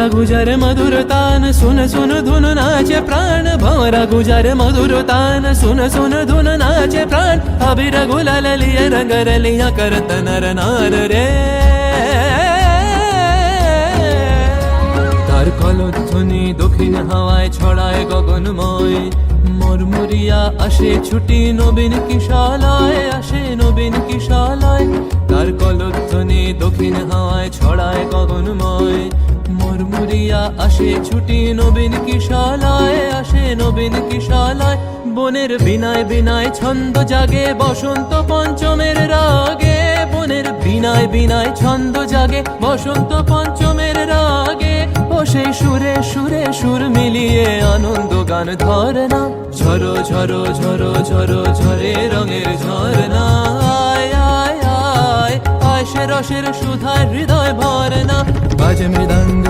गुजर मधुर तान सुन सुन धुन नाचे प्राण भंवरा गुजर मधुर तान सुन सुन धुन नाचे प्राण अबीर गुलाल लिए रंग रलिया करत नर नार रे तार कलध्वनि दक्षिण हावाয় ছড়ায় গগনময় মরমরিয়া আসে ছুটি নবীন কিশালয় আসে নবীন কিশালয় তার কলধ্বনি দক্ষিণ হাওয়ায় ছড়ায় গগনময় মরমরিয়া আসে ছুটি নবীন কিশালয় আসে নবীন কিশালয় বনের বিনায় বিনায় ছন্দ জাগে বসন্ত পঞ্চমের রাগে বনের বিনায় বিনায় ছন্দ জাগে বসন্ত পঞ্চমের রাগে ও সেই সুরে সুরে সুর মিলিয়ে আনন্দ গান ধরনা ঝরো ঝরো ঝরো ঝরো ঝরে রঙের ঝরনা আয় আয় আয় আয় সে রসের সুধায় হৃদয় ভরনা বাজে মৃদঙ্গ